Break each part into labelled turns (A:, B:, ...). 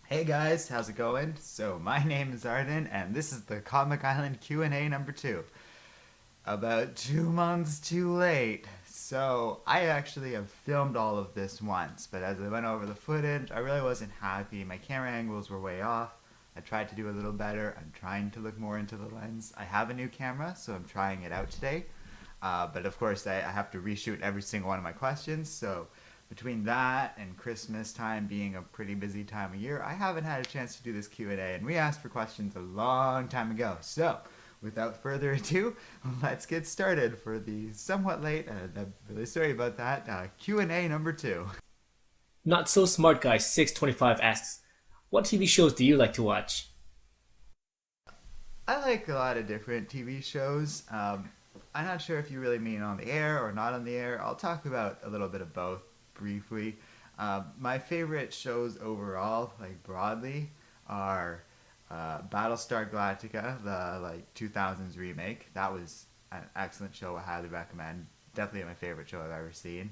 A: Hey guys, how's it going? So my name is Arden, and this is the Comic Island Q&A number two. About 2 months too late. So I actually have filmed all of this once, but as I went over the footage, I really wasn't happy. My camera angles were way off. I tried to do a little better. I'm trying to look more into the lens. I have a new camera, so I'm trying it out today. But of course, I have to reshoot every single one of my questions. So between that and Christmas time being a pretty busy time of year, I haven't had a chance to do this Q&A. And we asked for questions a long time ago. So without further ado, let's get started for the somewhat late, I'm really sorry about that, Q&A number two.
B: Not So Smart Guy 625 asks, what TV shows do you like to watch?
A: I like a lot of different TV shows. I'm not sure if you really mean on the air or not on the air. I'll talk about a little bit of both briefly. My favorite shows overall, like broadly, are Battlestar Galactica, the like 2000s remake. That was an excellent show. I highly recommend. Definitely my favorite show I've ever seen.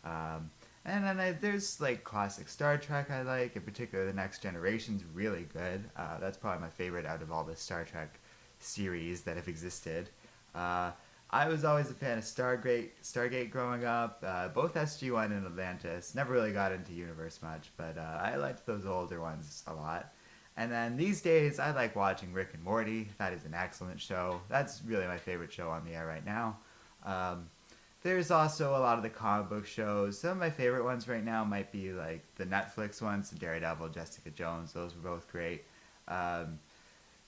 A: Um, and then there's like classic Star Trek I like. In particular, the Next Generation's really good. That's probably my favorite out of all the Star Trek series that have existed. Uh, I was always a fan of Stargate growing up. Both SG-1 and Atlantis. Never really got into Universe much, but I liked those older ones a lot. And then these days, I like watching Rick and Morty. That is an excellent show. That's really my favorite show on the air right now. Um, there's also a lot of the comic book shows. Some of my favorite ones right now might be like the Netflix ones, Daredevil, Jessica Jones. Those were both great. Um,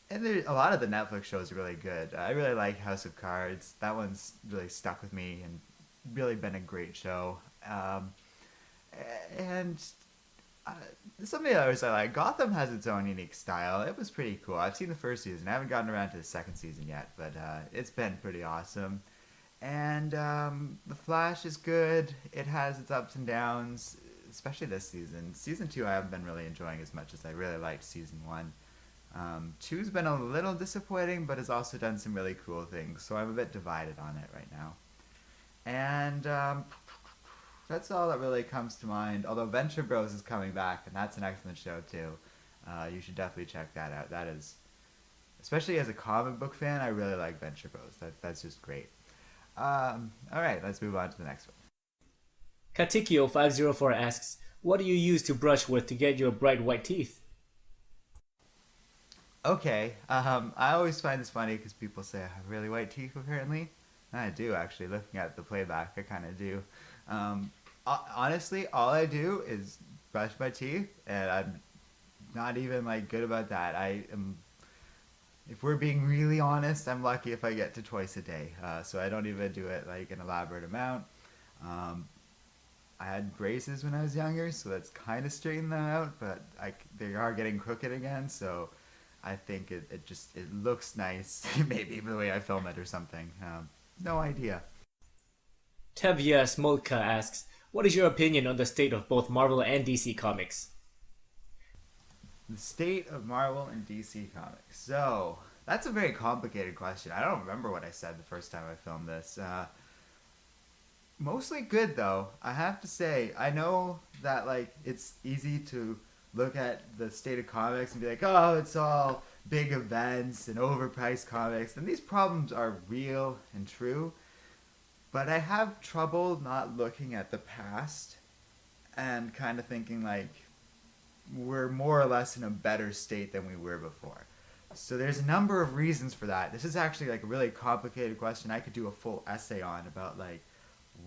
A: and a lot of the Netflix shows are really good. I really like House of Cards. That one's really stuck with me and really been a great show. And uh, some of the others I like. Gotham has its own unique style. It was pretty cool. I've seen the first season. I haven't gotten around to the second season yet, but it's been pretty awesome. And The Flash is good. It has its ups and downs, especially this season. Season 2 I haven't been really enjoying as much as I really liked Season 1. Two's been a little disappointing, but has also done some really cool things, so I'm a bit divided on it right now. And that's all that really comes to mind. Although Venture Bros is coming back, and that's an excellent show too. You should definitely check that out. That is, especially as a comic book fan, I really like Venture Bros. That's just great. All right, let's move on to the next one.
B: Katikio504 asks, what do you use to brush with to get your bright white teeth?
A: Okay, I always find this funny because people say I have really white teeth apparently. And I do actually. Looking at the playback, I kind of do. Honestly, all I do is brush my teeth, and I'm not even like good about that. I am, if we're being really honest, I'm lucky if I get to twice a day. So I don't even do it like an elaborate amount. Um, I had braces when I was younger, so that's kind of straightened them out, but they are getting crooked again. So I think it just it looks nice, maybe the way I film it or something. No idea.
B: Tevya Smolka asks, what is your opinion on the state of both Marvel and DC comics?
A: The state of Marvel and DC Comics. So that's a very complicated question. I don't remember what I said the first time I filmed this. Mostly good though. I have to say, I know that like it's easy to look at the state of comics and be like, "Oh, it's all big events and overpriced comics." And these problems are real and true, but I have trouble not looking at the past and kind of thinking like we're more or less in a better state than we were before. So there's a number of reasons for that. This is actually like a really complicated question. I could do a full essay on about like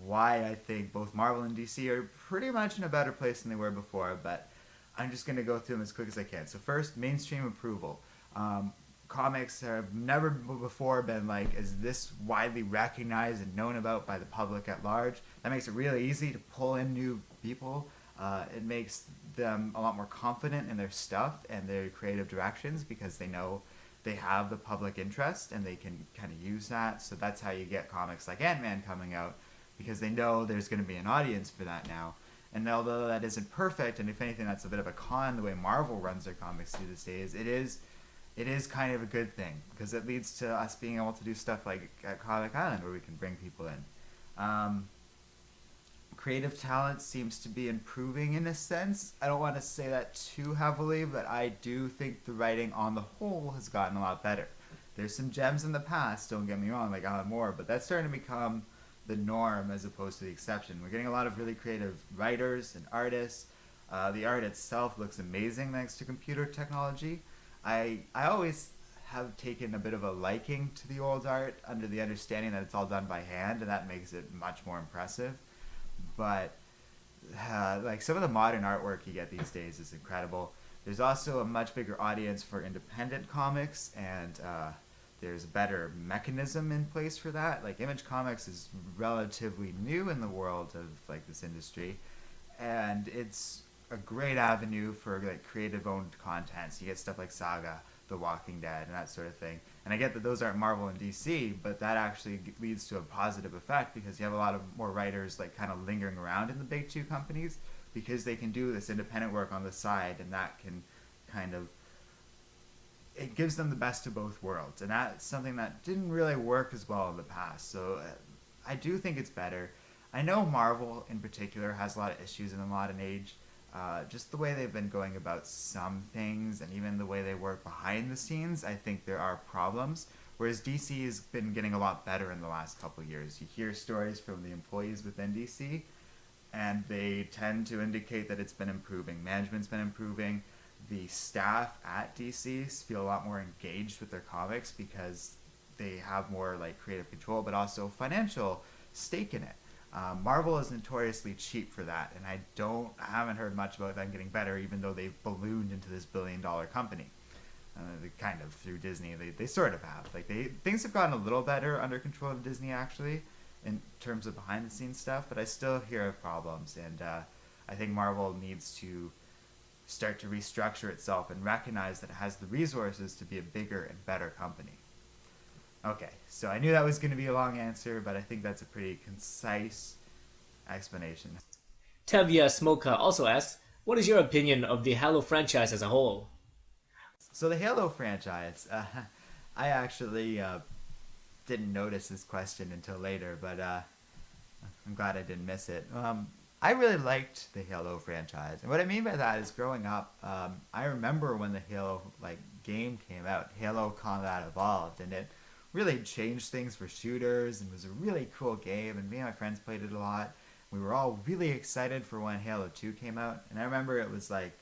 A: why I think both Marvel and DC are pretty much in a better place than they were before, but I'm just going to go through them as quick as I can. So first, mainstream approval. Comics have never before been like as this widely recognized and known about by the public at large. That makes it really easy to pull in new people. It makes them a lot more confident in their stuff and their creative directions because they know they have the public interest and they can kind of use that. So that's how you get comics like Ant-Man coming out because they know there's going to be an audience for that now. And although that isn't perfect, and if anything, that's a bit of a con the way Marvel runs their comics these days, it is kind of a good thing because it leads to us being able to do stuff like at Comic Island where we can bring people in. Um, creative talent seems to be improving in a sense. I don't want to say that too heavily, but I do think the writing on the whole has gotten a lot better. There's some gems in the past, don't get me wrong, like Alan Moore, but that's starting to become the norm as opposed to the exception. We're getting a lot of really creative writers and artists. The art itself looks amazing thanks to computer technology. I always have taken a bit of a liking to the old art under the understanding that it's all done by hand, and that makes it much more impressive. But like some of the modern artwork you get these days is incredible. There's also a much bigger audience for independent comics, and there's a better mechanism in place for that. Like Image Comics is relatively new in the world of like this industry, and it's a great avenue for like creative owned content. So you get stuff like Saga, The Walking Dead, and that sort of thing. And I get that those aren't Marvel and DC, but that actually leads to a positive effect because you have a lot of more writers like kind of lingering around in the big two companies because they can do this independent work on the side, and that can kind of, it gives them the best of both worlds, and that's something that didn't really work as well in the past. So I do think it's better. I know Marvel in particular has a lot of issues in the modern age. Just the way they've been going about some things, and even the way they work behind the scenes, I think there are problems. Whereas DC has been getting a lot better in the last couple of years. You hear stories from the employees within DC, and they tend to indicate that it's been improving. Management's been improving. The staff at DC feel a lot more engaged with their comics because they have more like creative control, but also financial stake in it. Marvel is notoriously cheap for that, and I haven't heard much about them getting better, even though they've ballooned into this billion-dollar company. They kind of through Disney, they sort of have. Like things have gotten a little better under control of Disney actually, in terms of behind-the-scenes stuff, but I still hear of problems, and I think Marvel needs to start to restructure itself and recognize that it has the resources to be a bigger and better company. Okay, so I knew that was going to be a long answer, but I think that's a pretty concise explanation.
B: Tevya Smoka also asks, what is your opinion of the Halo franchise as a whole?
A: So the Halo franchise, I actually didn't notice this question until later, but I'm glad I didn't miss it. I really liked the Halo franchise, and what I mean by that is growing up, I remember when the Halo game came out, Halo Combat Evolved, and it really changed things for shooters and was a really cool game, and me and my friends played it a lot. We were all really excited for when Halo 2 came out, and I remember it was like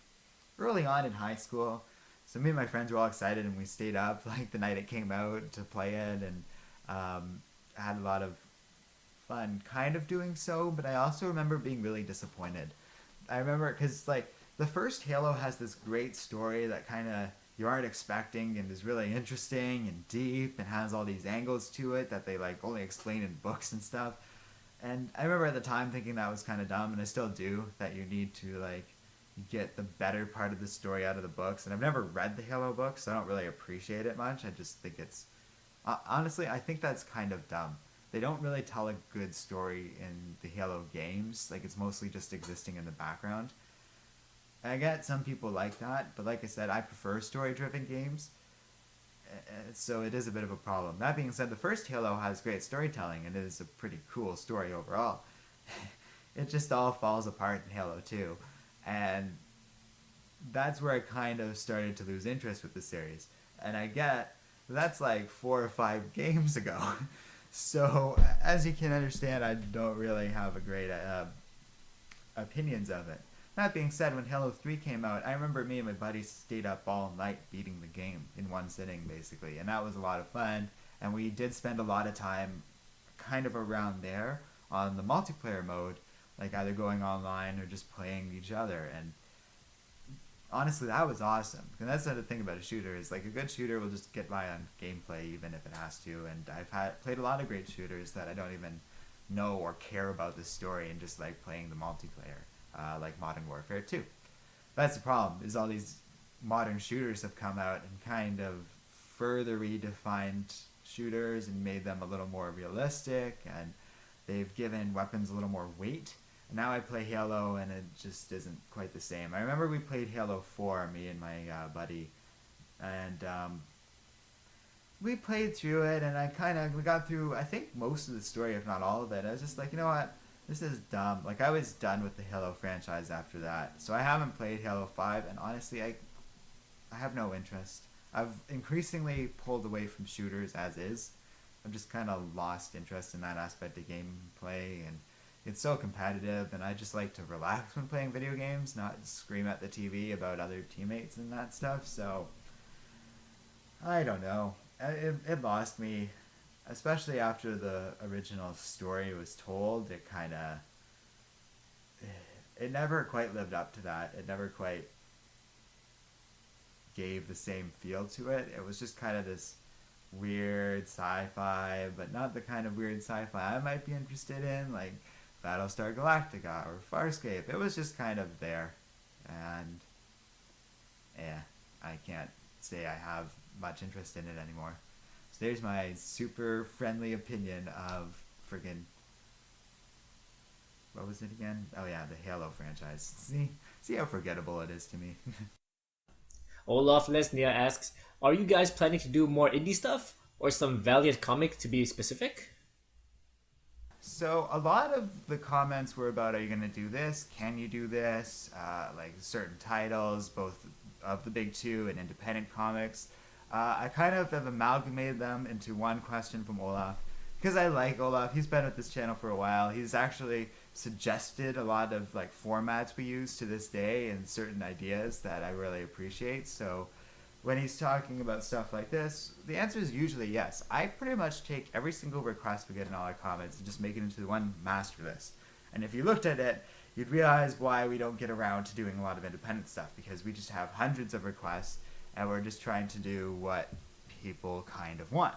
A: early on in high school, so me and my friends were all excited, and we stayed up like the night it came out to play it, and had a lot of fun kind of doing so, but I also remember being really disappointed. I remember because like the first Halo has this great story that kind of you aren't expecting and is really interesting and deep and has all these angles to it that they like only explain in books and stuff. And I remember at the time thinking that was kind of dumb, and I still do, that you need to like get the better part of the story out of the books. And I've never read the Halo books, so I don't really appreciate it much. I just think it's honestly, I think that's kind of dumb. They don't really tell a good story in the Halo games. Like it's mostly just existing in the background. I get some people like that, but like I said, I prefer story-driven games, so it is a bit of a problem. That being said, the first Halo has great storytelling, and it is a pretty cool story overall. It just all falls apart in Halo 2, and that's where I kind of started to lose interest with the series. And I get that's like 4 or 5 games ago, so as you can understand, I don't really have a great opinions of it. That being said, when Halo 3 came out, I remember me and my buddies stayed up all night beating the game in one sitting, basically, and that was a lot of fun, and we did spend a lot of time kind of around there on the multiplayer mode, like either going online or just playing each other, and honestly, that was awesome. And that's the other thing about a shooter, is like a good shooter will just get by on gameplay even if it has to, and I've played a lot of great shooters that I don't even know or care about the story and just like playing the multiplayer. Like Modern Warfare 2. That's the problem, is all these modern shooters have come out and kind of further redefined shooters and made them a little more realistic, and they've given weapons a little more weight. And now I play Halo and it just isn't quite the same. I remember we played Halo 4, me and my buddy, and we played through it, and we got through, I think, most of the story, if not all of it. I was just like, you know what? This is dumb. Like, I was done with the Halo franchise after that, so I haven't played Halo 5, and honestly, I have no interest. I've increasingly pulled away from shooters as is. I've just kind of lost interest in that aspect of gameplay, and it's so competitive, and I just like to relax when playing video games, not scream at the TV about other teammates and that stuff, so I don't know. It lost me, especially after the original story was told. It never quite lived up to that. It never quite gave the same feel to it. It was just kind of this weird sci-fi, but not the kind of weird sci-fi I might be interested in, like Battlestar Galactica or Farscape. It was just kind of there, and yeah, I can't say I have much interest in it anymore. So there's my super friendly opinion of friggin' what was it again? Oh yeah, the Halo franchise. See how forgettable it is to me.
B: Olaf Lesnia asks, are you guys planning to do more indie stuff? Or some Valiant comic to be specific?
A: So a lot of the comments were about, are you going to do this? Can you do this? Like certain titles, both of the big two and independent comics. I kind of have amalgamated them into one question from Olaf. Because I like Olaf. He's been with this channel for a while. He's actually suggested a lot of like formats we use to this day and certain ideas that I really appreciate. So when he's talking about stuff like this, the answer is usually yes. I pretty much take every single request we get in all our comments and just make it into one master list. And if you looked at it, you'd realize why we don't get around to doing a lot of independent stuff, because we just have hundreds of requests and we're just trying to do what people kind of want.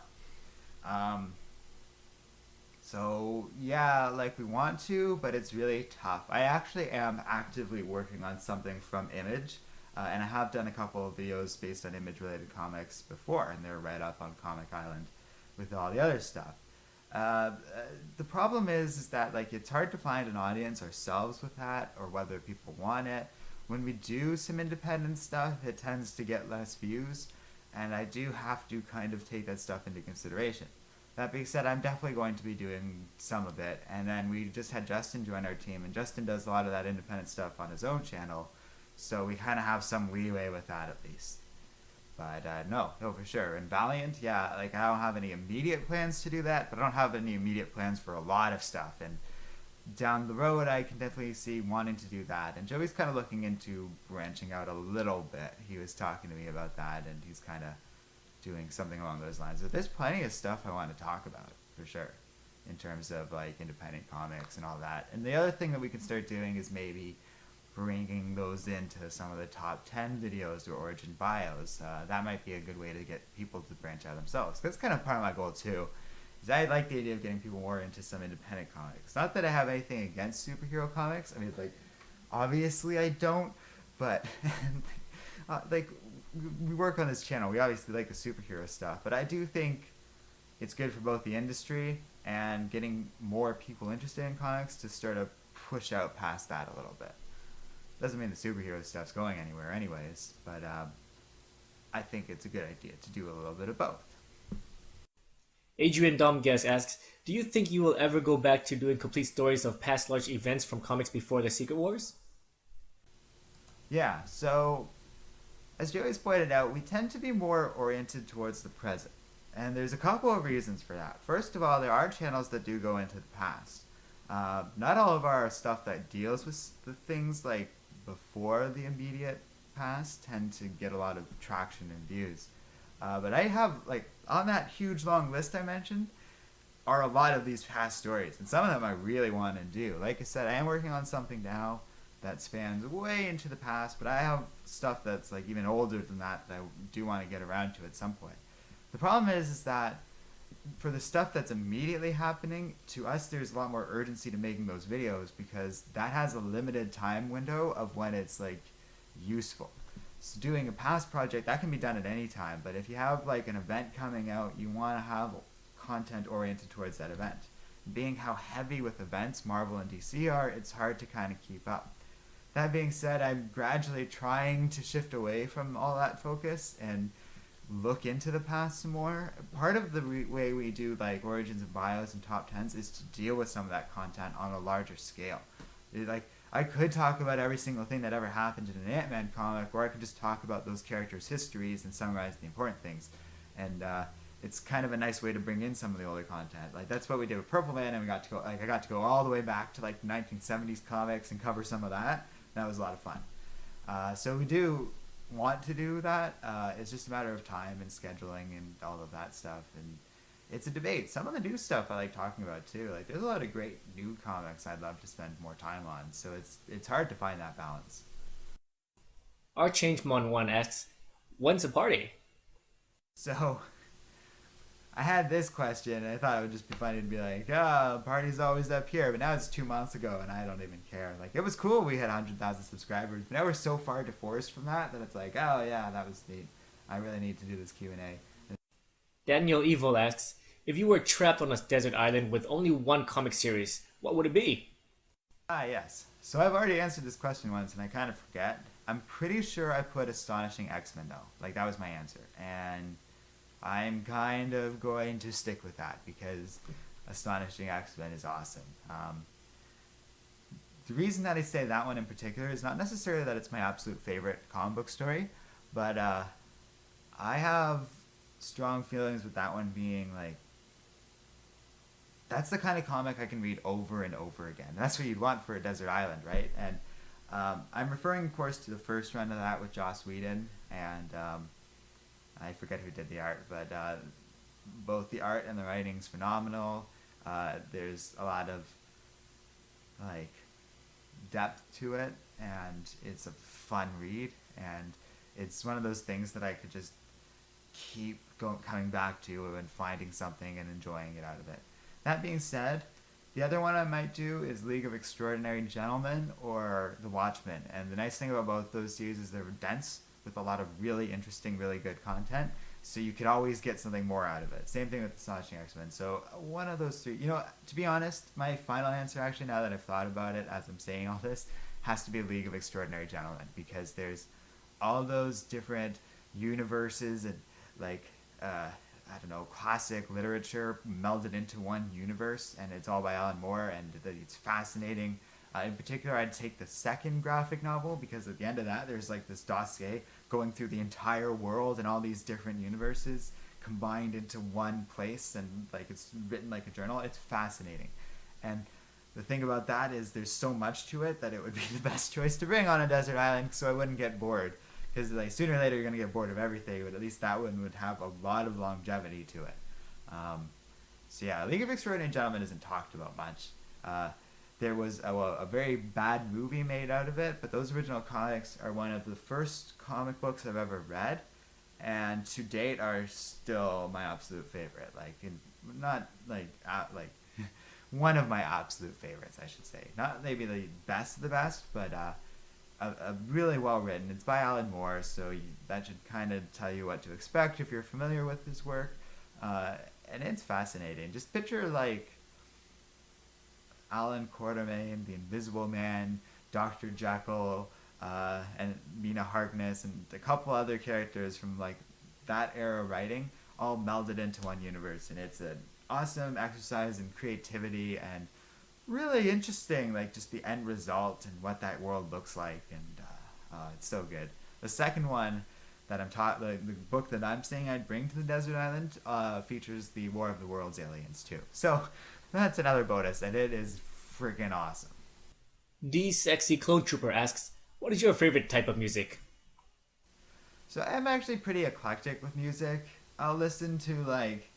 A: So yeah, like we want to, but it's really tough. I actually am actively working on something from Image. And I have done a couple of videos based on image-related comics before, and they're right up on Comic Island with all the other stuff. The problem is that like it's hard to find an audience ourselves with that, or whether people want it. When we do some independent stuff, it tends to get less views, and I do have to kind of take that stuff into consideration. That being said, I'm definitely going to be doing some of it, and then we just had Justin join our team, and Justin does a lot of that independent stuff on his own channel. So we kind of have some leeway with that at least. But no, for sure. And Valiant, yeah, like I don't have any immediate plans to do that, but I don't have any immediate plans for a lot of stuff. And down the road, I can definitely see wanting to do that. And Joey's kind of looking into branching out a little bit. He was talking to me about that, and he's kind of doing something along those lines. But there's plenty of stuff I want to talk about, for sure, in terms of like independent comics and all that. And the other thing that we can start doing is maybe bringing those into some of the top 10 videos or origin bios. That might be a good way to get people to branch out themselves. That's kind of part of my goal too. Is I like the idea of getting people more into some independent comics. Not that I have anything against superhero comics. I mean, like, obviously I don't, but like, we work on this channel. We obviously like the superhero stuff, but I do think it's good for both the industry and getting more people interested in comics to start to push out past that a little bit. Doesn't mean the superhero stuff's going anywhere anyways, but I think it's a good idea to do a little bit of both.
B: Adrian Domgues asks, do you think you will ever go back to doing complete stories of past large events from comics before the Secret Wars?
A: Yeah, so as Joey's pointed out, we tend to be more oriented towards the present. And there's a couple of reasons for that. First of all, there are channels that do go into the past. Not all of our stuff that deals with the things like before the immediate past tend to get a lot of traction and views. But I have, like, on that huge long list I mentioned, are a lot of these past stories. And some of them I really want to do. Like I said, I am working on something now that spans way into the past, but I have stuff that's, like, even older than that I do want to get around to at some point. The problem is that for the stuff that's immediately happening, to us there's a lot more urgency to making those videos because that has a limited time window of when it's like useful. So doing a past project, that can be done at any time, but if you have like an event coming out, you want to have content oriented towards that event. Being how heavy with events Marvel and DC are, it's hard to kind of keep up. That being said, I'm gradually trying to shift away from all that focus and look into the past some more. Part of the way we do like origins and bios and top tens is to deal with some of that content on a larger scale. Like I could talk about every single thing that ever happened in an Ant-Man comic, or I could just talk about those characters' histories and summarize the important things. And it's kind of a nice way to bring in some of the older content. Like that's what we did with Purple Man, and we got to go. Like I got to go all the way back to like 1970s comics and cover some of that. That was a lot of fun. So we do want to do that. It's just a matter of time and scheduling and all of that stuff. And it's a debate. Some of the new stuff I like talking about too. Like there's a lot of great new comics I'd love to spend more time on. So it's hard to find that balance.
B: Our Changemon1 asks, when's the party?
A: So I had this question, and I thought it would just be funny to be like, "Oh, party's always up here," but now it's 2 months ago, and I don't even care. Like, it was cool we had 100,000 subscribers, but now we're so far divorced from that that it's like, oh yeah, that was neat. I really need to do this Q&A.
B: Daniel Evil asks, if you were trapped on a desert island with only one comic series, what would it be?
A: Ah, yes. So I've already answered this question once, and I kind of forget. I'm pretty sure I put Astonishing X-Men, though. Like, that was my answer. And I'm kind of going to stick with that, because Astonishing X-Men is awesome. The reason that I say that one in particular is not necessarily that it's my absolute favorite comic book story, but I have strong feelings with that one being, like, that's the kind of comic I can read over and over again. That's what you'd want for a desert island, right? And I'm referring, of course, to the first run of that with Joss Whedon, and I forget who did the art, but both the art and the writing's phenomenal. There's a lot of like depth to it, and it's a fun read, and it's one of those things that I could just keep coming back to and finding something and enjoying it out of it. That being said, the other one I might do is League of Extraordinary Gentlemen or The Watchmen. And the nice thing about both those series is they're dense with a lot of really interesting, really good content. So you could always get something more out of it. Same thing with Astonishing X-Men. So one of those three. You know, to be honest, my final answer actually, now that I've thought about it as I'm saying all this, has to be League of Extraordinary Gentlemen. Because there's all those different universes and like I don't know, classic literature melded into one universe, and it's all by Alan Moore, and it's fascinating. In particular, I'd take the second graphic novel, because at the end of that, there's like this dossier going through the entire world and all these different universes combined into one place, and like it's written like a journal. It's fascinating. And the thing about that is there's so much to it that it would be the best choice to bring on a desert island, so I wouldn't get bored. Because like sooner or later you're gonna get bored of everything, but at least that one would have a lot of longevity to it. So yeah, League of Extraordinary Gentlemen isn't talked about much. There was a very bad movie made out of it, but those original comics are one of the first comic books I've ever read, and to date are still my absolute favorite. Like, not like one of my absolute favorites, I should say. Not maybe the best of the best, but a really well written. It's by Alan Moore, so that should kind of tell you what to expect if you're familiar with his work. And it's fascinating. Just picture like Alan Quartermain, the Invisible Man, Dr. Jekyll, and Mina Harkness, and a couple other characters from like that era writing, all melded into one universe, and it's an awesome exercise in creativity and really interesting, like just the end result and what that world looks like, and it's so good. The second one that I'm taught, the book that I'm saying I'd bring to the desert island, features the War of the Worlds aliens too. So that's another bonus, and it is freaking awesome.
B: The Sexy Clone Trooper asks, what is your favorite type of music?
A: So I'm actually pretty eclectic with music. I'll listen to like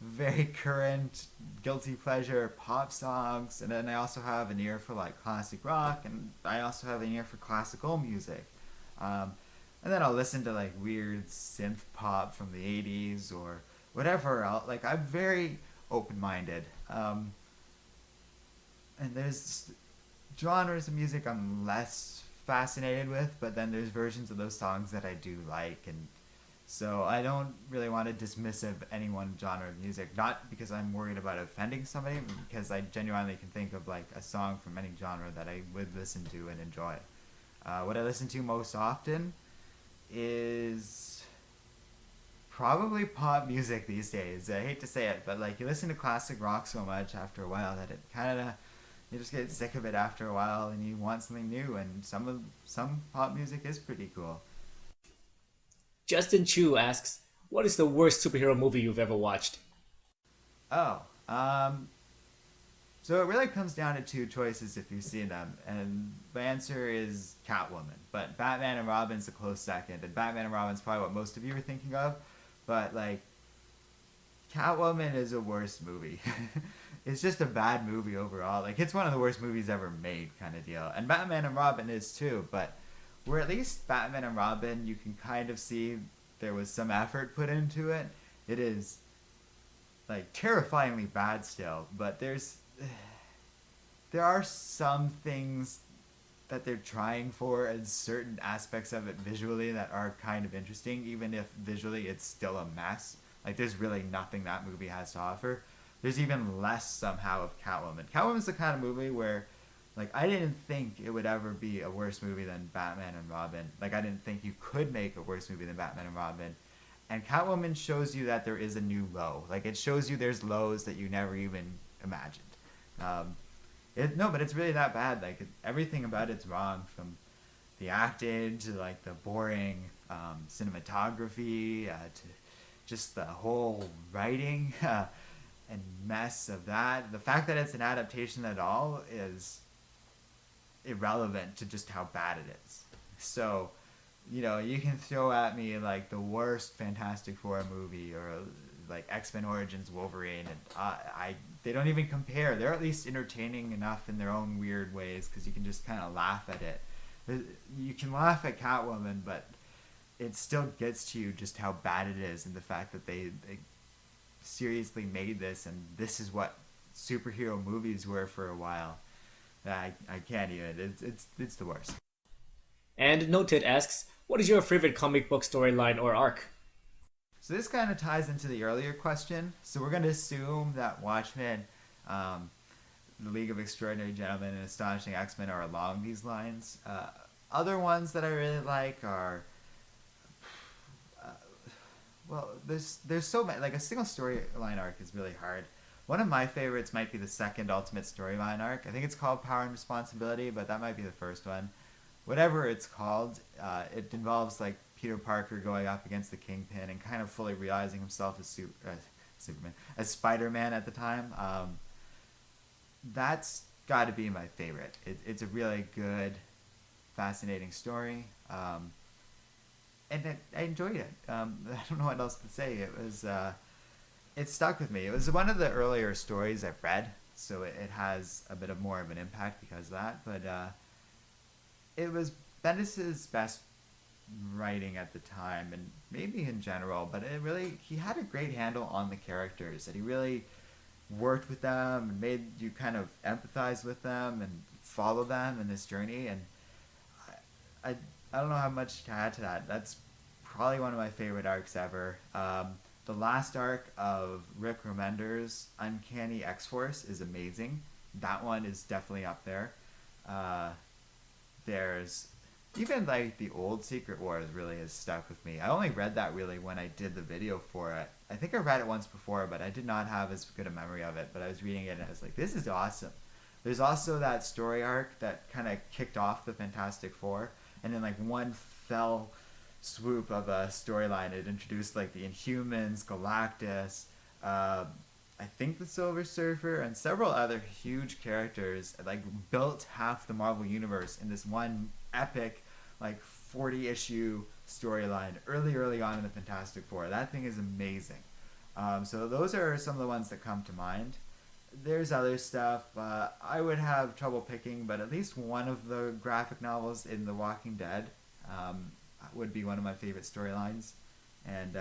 A: very current guilty pleasure pop songs, and then I also have an ear for like classic rock, and I also have an ear for classical music, and then I'll listen to like weird synth pop from the 80s or whatever else. Like, I'm very open-minded, and there's genres of music I'm less fascinated with, but then there's versions of those songs that I do like, and so I don't really want to dismiss of any one genre of music, not because I'm worried about offending somebody, but because I genuinely can think of like a song from any genre that I would listen to and enjoy. What I listen to most often is Probably pop music these days. I hate to say it, but like you listen to classic rock so much after a while that it kind of you just get sick of it after a while, and you want something new. And some pop music is pretty cool.
B: Justin Chu asks, "What is the worst superhero movie you've ever watched?"
A: Oh, so it really comes down to two choices if you've seen them, and the answer is Catwoman. But Batman and Robin's a close second, and Batman and Robin's probably what most of you are thinking of. But like, Catwoman is a worse movie. It's just a bad movie overall. Like, it's one of the worst movies ever made, kind of deal. And Batman and Robin is too. But where at least Batman and Robin, you can kind of see there was some effort put into it. It is like terrifyingly bad still, but there are some things that they're trying for and certain aspects of it visually that are kind of interesting, even if visually it's still a mess. Like, there's really nothing that movie has to offer. There's even less somehow of Catwoman. Catwoman's the kind of movie where, like, I didn't think it would ever be a worse movie than Batman and Robin. Like, I didn't think you could make a worse movie than Batman and Robin. And Catwoman shows you that there is a new low. Like, it shows you there's lows that you never even imagined. No, but it's really that bad. Like, everything about it's wrong, from the acting to like the boring cinematography to just the whole writing and mess of that. The fact that it's an adaptation at all is irrelevant to just how bad it is. So, you can throw at me like the worst Fantastic Four movie or like X-Men Origins Wolverine, and they don't even compare. They're at least entertaining enough in their own weird ways because you can just kind of laugh at it. You can laugh at Catwoman, but it still gets to you just how bad it is, and the fact that they seriously made this, and this is what superhero movies were for a while. I can't even. It's the worst.
B: And Noted asks, "What is your favorite comic book storyline or arc?"
A: So this kind of ties into the earlier question. So we're going to assume that Watchmen, The League of Extraordinary Gentlemen, and Astonishing X-Men are along these lines. Other ones that I really like are, well, there's so many. Like, a single storyline arc is really hard. One of my favorites might be the second Ultimate storyline arc. I think it's called Power and Responsibility, but that might be the first one. Whatever it's called, it involves like Peter Parker going up against the Kingpin and kind of fully realizing himself as Superman, as Spider-Man at the time. That's got to be my favorite. It's a really good, fascinating story, and I enjoyed it. I don't know what else to say. It stuck with me. It was one of the earlier stories I've read, so it has a bit of more of an impact because of that. But it was Bendis's best writing at the time, and maybe in general, but he had a great handle on the characters, and he really worked with them and made you kind of empathize with them and follow them in this journey. And I don't know how much to add to that. That's probably one of my favorite arcs ever. The last arc of Rick Remender's Uncanny X-Force is amazing. That one is definitely up there. There's even like the old Secret Wars really has stuck with me. I only read that really when I did the video for it. I think I read it once before, but I did not have as good a memory of it. But I was reading it and I was like, this is awesome. There's also that story arc that kind of kicked off the Fantastic Four, and in like one fell swoop of a storyline, it introduced like the Inhumans, Galactus, I think the Silver Surfer, and several other huge characters. Like, built half the Marvel Universe in this one epic, like 40-issue storyline early on in the Fantastic Four. That thing is amazing. So those are some of the ones that come to mind. There's other stuff. I would have trouble picking, but at least one of the graphic novels in The Walking Dead would be one of my favorite storylines. And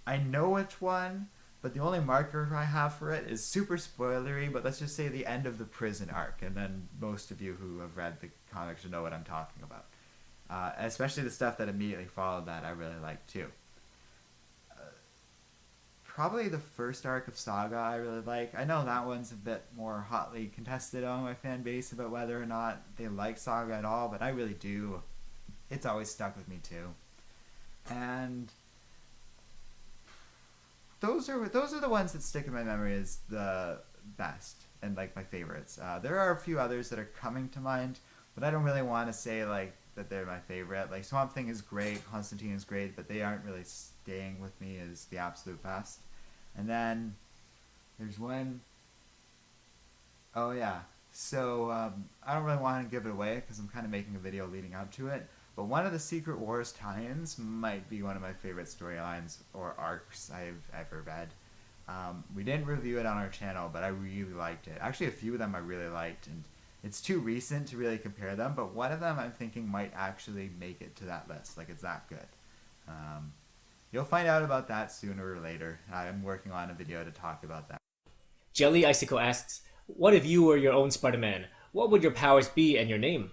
A: I know which one, but the only marker I have for it is super spoilery, but let's just say the end of the prison arc, and then most of you who have read the comics should know what I'm talking about. Especially the stuff that immediately followed that I really like too. Probably the first arc of Saga I really like. I know that one's a bit more hotly contested among my fan base about whether or not they like Saga at all, but I really do. It's always stuck with me too. And those are the ones that stick in my memory as the best and like my favorites. There are a few others that are coming to mind, but I don't really want to say like that they're my favorite. Like Swamp Thing is great, Constantine is great, but they aren't really staying with me as the absolute best. And then there's one oh yeah. So I don't really want to give it away because I'm kind of making a video leading up to it. But one of the Secret Wars tie-ins might be one of my favorite storylines or arcs I've ever read. We didn't review it on our channel, but I really liked it. Actually, a few of them I really liked, and it's too recent to really compare them. But one of them I'm thinking might actually make it to that list. Like it's that good. You'll find out about that sooner or later. I'm working on a video to talk about that.
B: Jelly Icicle asks, what if you were your own Spider-Man? What would your powers be and your name?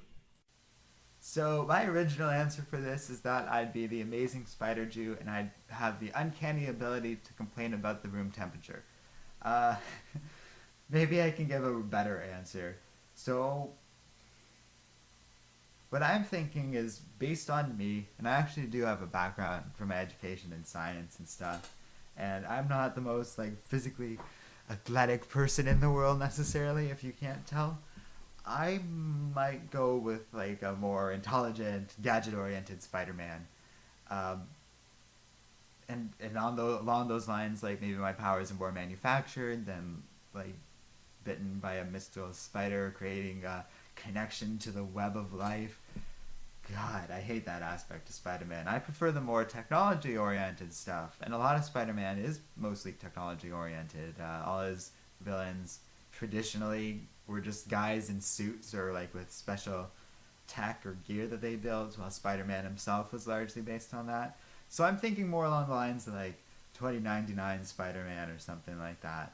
A: So my original answer for this is that I'd be the amazing Spider Jew and I'd have the uncanny ability to complain about the room temperature. Uh, Maybe I can give a better answer. So what I'm thinking is based on me, and I actually do have a background from my education in science and stuff, and I'm not the most like physically athletic person in the world necessarily, if you can't tell. I might go with like a more intelligent, gadget-oriented Spider-Man, and along those lines, like maybe my powers are more manufactured than like bitten by a mystical spider, creating a connection to the web of life. God, I hate that aspect of Spider-Man. I prefer the more technology-oriented stuff, and a lot of Spider-Man is mostly technology-oriented. All his villains traditionally were just guys in suits or like with special tech or gear that they built, while Spider-Man himself was largely based on that. So I'm thinking more along the lines of like 2099 Spider-Man or something like that.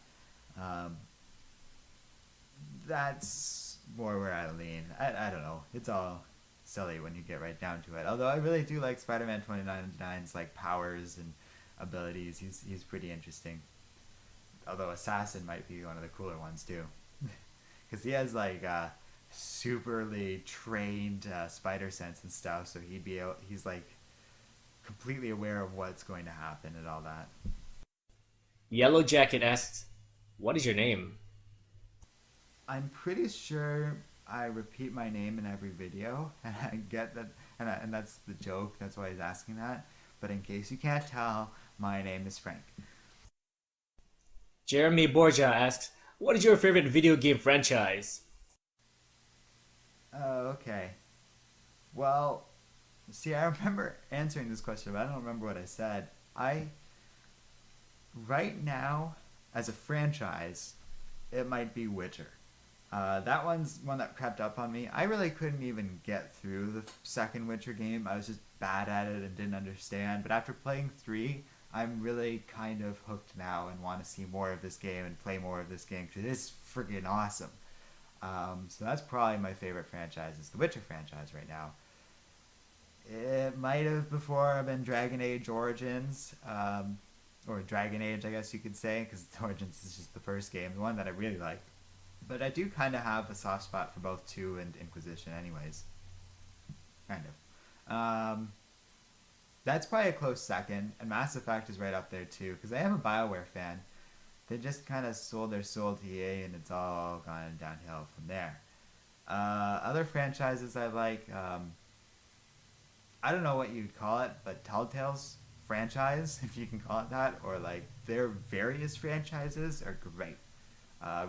A: That's more where I lean. I don't know. It's all silly when you get right down to it. Although I really do like Spider-Man 2099's like powers and abilities. He's pretty interesting. Although Assassin might be one of the cooler ones too. Because he has like superly trained spider sense and stuff, so he's like completely aware of what's going to happen and all that.
B: Yellow Jacket asks, what is your name?
A: I'm pretty sure I repeat my name in every video, and I get that, and that's the joke. That's why he's asking that. But in case you can't tell, my name is Frank.
B: Jeremy Borgia asks, what is your favorite video game franchise?
A: Oh, okay. Well, see, I remember answering this question, but I don't remember what I said. Right now, as a franchise, it might be Witcher. That one's one that crept up on me. I really couldn't even get through the second Witcher game. I was just bad at it and didn't understand. But after playing 3, I'm really kind of hooked now and want to see more of this game and play more of this game because it's freaking awesome. So that's probably my favorite franchise. It's the Witcher franchise right now. It might have before been Dragon Age Origins, or Dragon Age, I guess you could say, because Origins is just the first game, the one that I really like. But I do kind of have a soft spot for both 2 and Inquisition anyways. Kind of. That's probably a close second, and Mass Effect is right up there too, because I am a BioWare fan. They just kind of sold their soul to EA, and it's all gone downhill from there. Other franchises I like, I don't know what you'd call it, but Telltale's franchise, if you can call it that, or like their various franchises are great.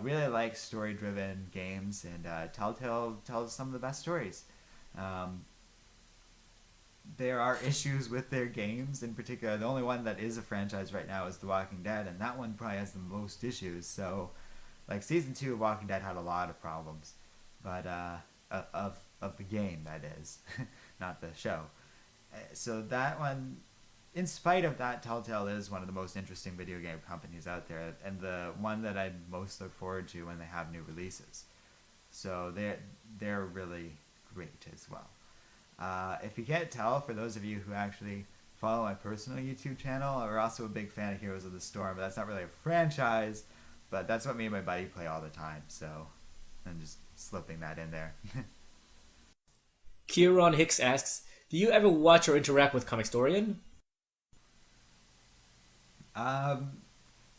A: Really like story-driven games, and Telltale tells some of the best stories. There are issues with their games. In particular, the only one that is a franchise right now is The Walking Dead, and that one probably has the most issues. So, like season 2 of Walking Dead had a lot of problems, but of the game, that is, not the show. So that one, in spite of that, Telltale is one of the most interesting video game companies out there, and the one that I most look forward to when they have new releases. So they're really great as well. If you can't tell, for those of you who actually follow my personal YouTube channel, I'm also a big fan of Heroes of the Storm, but that's not really a franchise, but that's what me and my buddy play all the time, so I'm just slipping that in there.
B: Kieran Hicks asks, do you ever watch or interact with Comic Torian?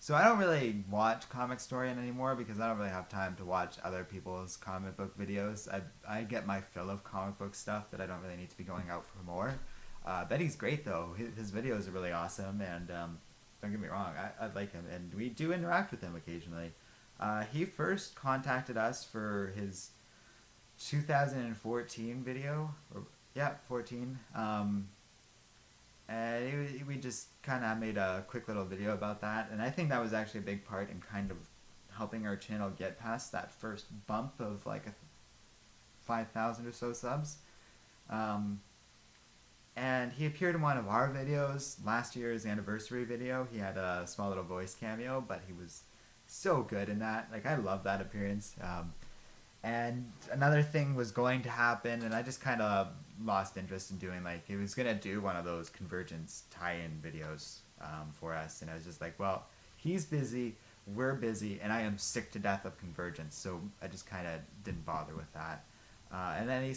A: So I don't really watch Comic Torian anymore because I don't really have time to watch other people's comic book videos. I get my fill of comic book stuff that I don't really need to be going out for more. Betty's great though. His videos are really awesome, and don't get me wrong, I like him, and we do interact with him occasionally. He first contacted us for his 2014 video, or, yeah, 14. And we just kind of made a quick little video about that, and I think that was actually a big part in kind of helping our channel get past that first bump of like 5,000 or so subs. Um, and he appeared in one of our videos, last year's anniversary video. He had a small little voice cameo, but he was so good in that. Like, I love that appearance. And another thing was going to happen, and I just kind of lost interest in doing, like, he was going to do one of those Convergence tie-in videos for us, and I was just like, well, he's busy, we're busy, and I am sick to death of Convergence, so I just kind of didn't bother with that. And then he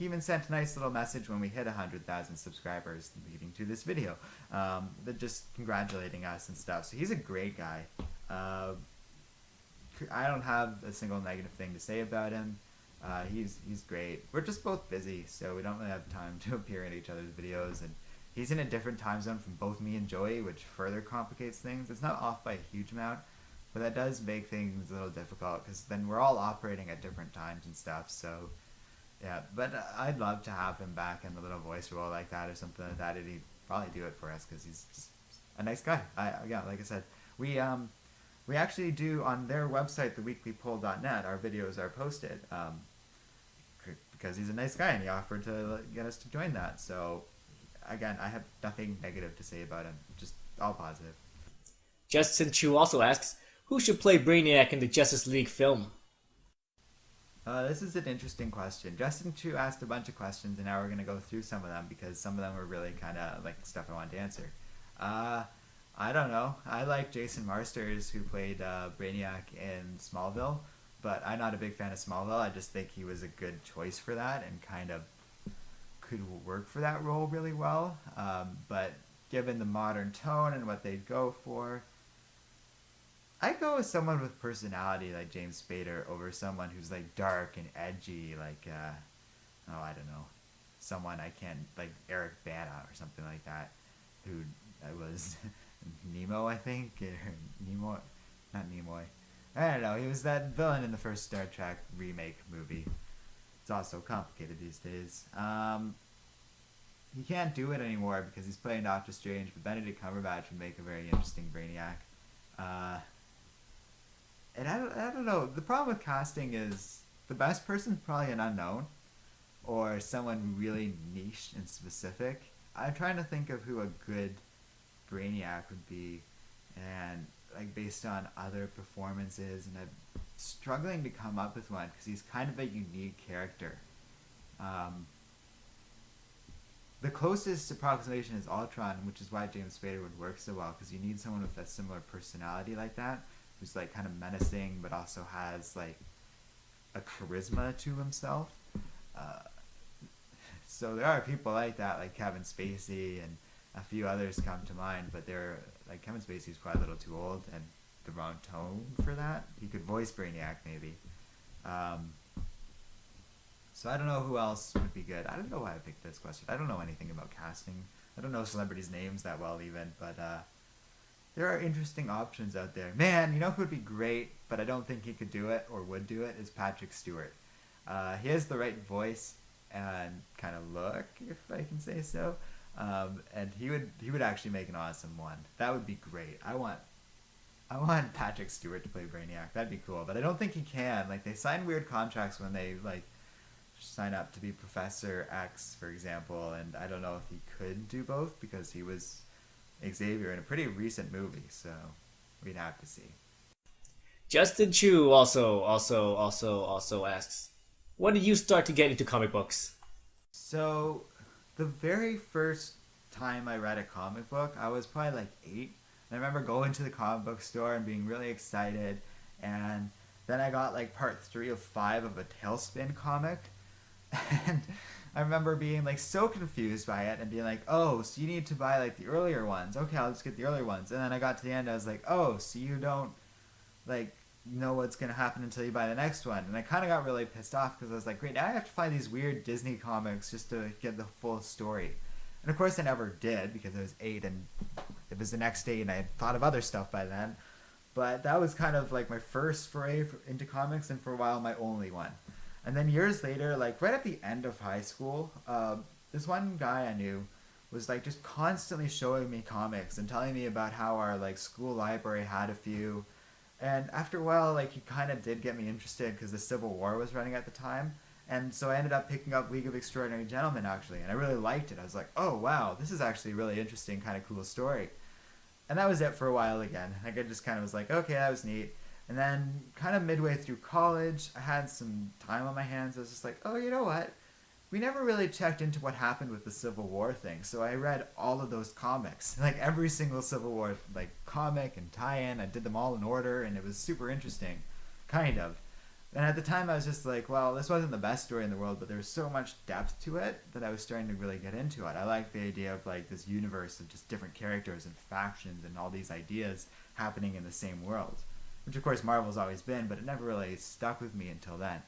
A: even sent a nice little message when we hit 100,000 subscribers leading to this video, that just congratulating us and stuff. So he's a great guy. I don't have a single negative thing to say about him. He's great. We're just both busy, so we don't really have time to appear in each other's videos, and he's in a different time zone from both me and Joey, which further complicates things. It's not off by a huge amount, but that does make things a little difficult, because then we're all operating at different times and stuff, so yeah. But I'd love to have him back in a little voice role like that or something like that, and he'd probably do it for us, because he's just a nice guy. Yeah, like I said, we actually do, on their website, theweeklypoll.net, our videos are posted, because he's a nice guy and he offered to get us to join that. So, again, I have nothing negative to say about him, just all positive.
B: Justin Chu also asks, who should play Brainiac in the Justice League film?
A: This is an interesting question. Justin Chu asked a bunch of questions, and now we're going to go through some of them, because some of them were really kind of like stuff I wanted to answer. I don't know. I like Jason Marsters, who played Brainiac in Smallville, but I'm not a big fan of Smallville. I just think he was a good choice for that and kind of could work for that role really well. But given the modern tone and what they'd go for, I'd go with someone with personality like James Spader over someone who's like dark and edgy, like, I don't know, someone I can't, like Eric Bana or something like that, who was... Nemo, I think, or Nemo, not Nimoy. I don't know. He was that villain in the first Star Trek remake movie. It's all so complicated these days. He can't do it anymore because he's playing Doctor Strange, but Benedict Cumberbatch would make a very interesting Brainiac. And I don't know. The problem with casting is the best person's probably an unknown, or someone really niche and specific. I'm trying to think of who a good Brainiac would be, and like based on other performances, and I'm struggling to come up with one because he's kind of a unique character. The closest approximation is Ultron, which is why James Spader would work so well, because you need someone with a similar personality like that, who's like kind of menacing but also has like a charisma to himself. So there are people like that, like Kevin Spacey, and a few others come to mind, but they're like Kevin Spacey's quite a little too old and the wrong tone for that. He could voice Brainiac maybe. So I don't know who else would be good. I don't know why I picked this question. I don't know anything about casting. I don't know celebrities' names that well even, but there are interesting options out there. Man, you know who would be great, but I don't think he could do it or would do it, is Patrick Stewart. He has the right voice and kind of look, if I can say so. And he would actually make an awesome one. That would be great. I want Patrick Stewart to play Brainiac. That'd be cool. But I don't think he can. Like, they sign weird contracts when they like sign up to be Professor X, for example, and I don't know if he could do both because he was Xavier in a pretty recent movie, so we'd have to see.
B: Justin Chu also asks, when did you start to get into comic books?
A: So the very first time I read a comic book, I was probably like 8. And I remember going to the comic book store and being really excited. And then I got like part 3 of 5 of a Tailspin comic. And I remember being like so confused by it and being like, oh, so you need to buy like the earlier ones. Okay, I'll just get the earlier ones. And then I got to the end, I was like, oh, so you don't like know what's gonna happen until you buy the next one. And I kind of got really pissed off because I was like, great, now I have to find these weird Disney comics just to get the full story. And of course, I never did because I was 8 and it was the next day, and I had thought of other stuff by then. But that was kind of like my first foray into comics, and for a while, my only one. And then years later, like right at the end of high school, this one guy I knew was like just constantly showing me comics and telling me about how our like school library had a few. And after a while, like he kind of did get me interested because the Civil War was running at the time. And so I ended up picking up League of Extraordinary Gentlemen actually, and I really liked it. I was like, oh wow, this is actually a really interesting, kind of cool story. And that was it for a while again. Like I just kind of was like, okay, that was neat. And then kind of midway through college, I had some time on my hands. I was just like, oh, you know what? We never really checked into what happened with the Civil War thing. So I read all of those comics, like every single Civil War like comic and tie-in. I did them all in order, and it was super interesting, kind of. And at the time, I was just like, well, this wasn't the best story in the world, but there was so much depth to it that I was starting to really get into it. I liked the idea of like this universe of just different characters and factions and all these ideas happening in the same world, which of course Marvel's always been, but it never really stuck with me until then.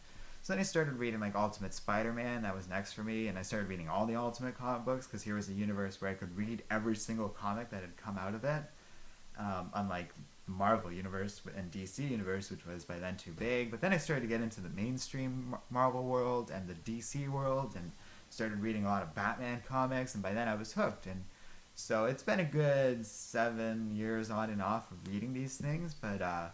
A: So then I started reading like Ultimate Spider-Man. That was next for me, and I started reading all the Ultimate comic books because here was a universe where I could read every single comic that had come out of it. Unlike Marvel universe and DC universe, which was by then too big. But then I started to get into the mainstream Marvel world and the DC world, and started reading a lot of Batman comics, and by then I was hooked. And so it's been a good 7 years on and off of reading these things, but I've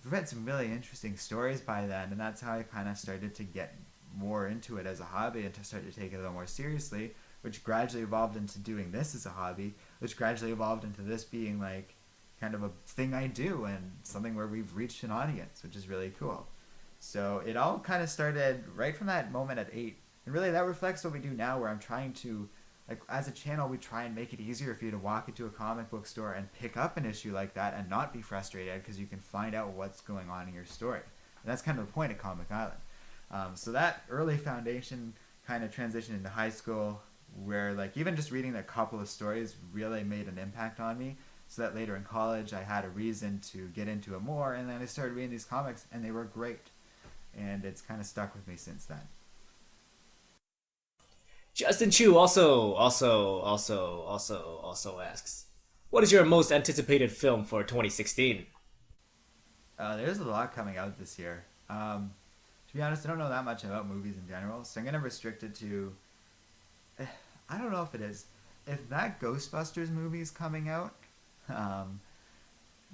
A: read some really interesting stories by then, and that's how I kind of started to get more into it as a hobby and to start to take it a little more seriously, which gradually evolved into doing this as a hobby, which gradually evolved into this being like kind of a thing I do and something where we've reached an audience, which is really cool. So it all kind of started right from that moment at 8. And really that reflects what we do now, where I'm trying to, like as a channel, we try and make it easier for you to walk into a comic book store and pick up an issue like that and not be frustrated because you can find out what's going on in your story. And that's kind of the point of Comic Island. So that early foundation kind of transitioned into high school, where like even just reading a couple of stories really made an impact on me, so that later in college I had a reason to get into it more, and then I started reading these comics and they were great, and it's kind of stuck with me since then.
B: Justin Chu also asks, what is your most anticipated film for 2016?
A: There's a lot coming out this year. To be honest, I don't know that much about movies in general, so I'm gonna restrict it to I don't know if it is. If that Ghostbusters movie is coming out um,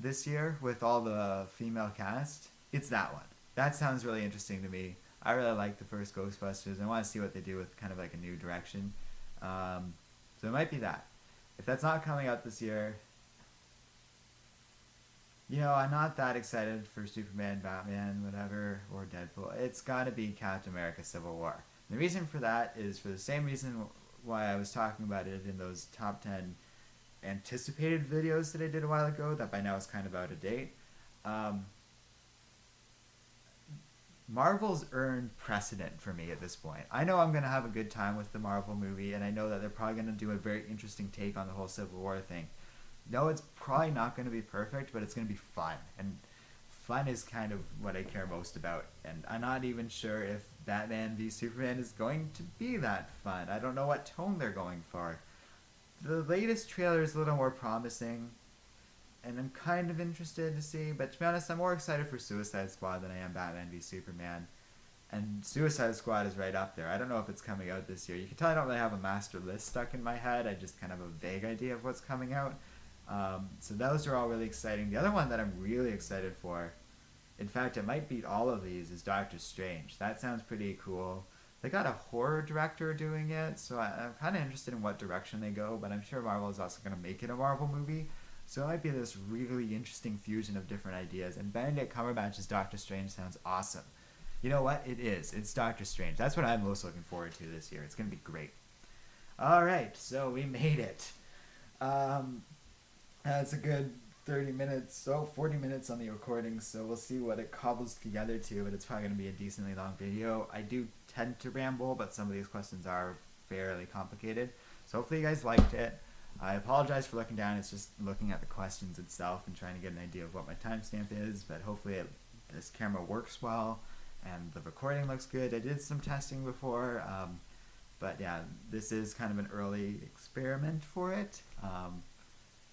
A: this year with all the female cast, it's that one. That sounds really interesting to me. I really like the first Ghostbusters. I want to see what they do with kind of like a new direction. So it might be that. If that's not coming out this year, you know, I'm not that excited for Superman, Batman, whatever, or Deadpool. It's got to be Captain America Civil War. And the reason for that is for the same reason why I was talking about it in those top 10 anticipated videos that I did a while ago, that by now is kind of out of date. Marvel's earned precedent for me at this point. I know I'm going to have a good time with the Marvel movie, and I know that they're probably going to do a very interesting take on the whole Civil War thing. No, it's probably not going to be perfect, but it's going to be fun. And fun is kind of what I care most about. And I'm not even sure if Batman v Superman is going to be that fun. I don't know what tone they're going for. The latest trailer is a little more promising, and I'm kind of interested to see. But to be honest, I'm more excited for Suicide Squad than I am Batman v Superman. And Suicide Squad is right up there. I don't know if it's coming out this year. You can tell I don't really have a master list stuck in my head. I just kind of have a vague idea of what's coming out. So those are all really exciting. The other one that I'm really excited for, in fact, it might beat all of these, is Doctor Strange. That sounds pretty cool. They got a horror director doing it, so I'm kind of interested in what direction they go, but I'm sure Marvel is also going to make it a Marvel movie. So it might be this really interesting fusion of different ideas. And Benedict Cumberbatch's Doctor Strange sounds awesome. You know what? It is. It's Doctor Strange. That's what I'm most looking forward to this year. It's going to be great. All right, so we made it. That's a good 30 minutes, 40 minutes on the recording, so we'll see what it cobbles together to, but it's probably going to be a decently long video. I do tend to ramble, but some of these questions are fairly complicated. So hopefully you guys liked it. I apologize for looking down. It's just looking at the questions itself and trying to get an idea of what my timestamp is, but hopefully this camera works well and the recording looks good. I did some testing before, but yeah, this is kind of an early experiment for it.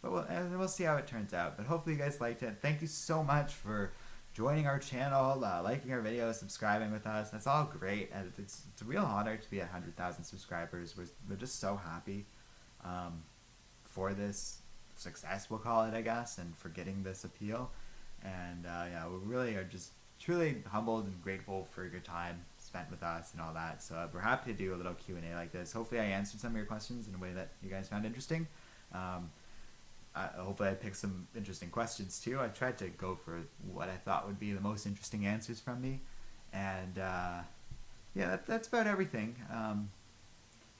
A: But we'll see how it turns out. But hopefully you guys liked it. Thank you so much for joining our channel, liking our videos, subscribing with us. That's all great, and it's a real honor to be at 100,000 subscribers. We're just so happy for this success, we'll call it, I guess, and for getting this appeal. And yeah, we really are just truly humbled and grateful for your time spent with us and all that. So we're happy to do a little Q&A like this. Hopefully I answered some of your questions in a way that you guys found interesting. Hopefully I picked some interesting questions too. I tried to go for what I thought would be the most interesting answers from me. And yeah, that's about everything.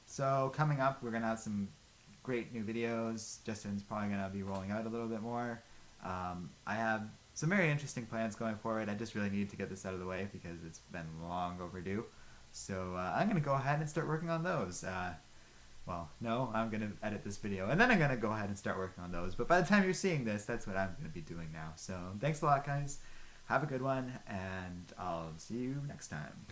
A: So coming up, we're going to have some great new videos. Justin's probably going to be rolling out a little bit more. I have some very interesting plans going forward. I just really need to get this out of the way because it's been long overdue. So I'm going to go ahead and start working on those. Well, no, I'm going to edit this video and then I'm going to go ahead and start working on those. But by the time you're seeing this, that's what I'm going to be doing now. So thanks a lot, guys. Have a good one, and I'll see you next time.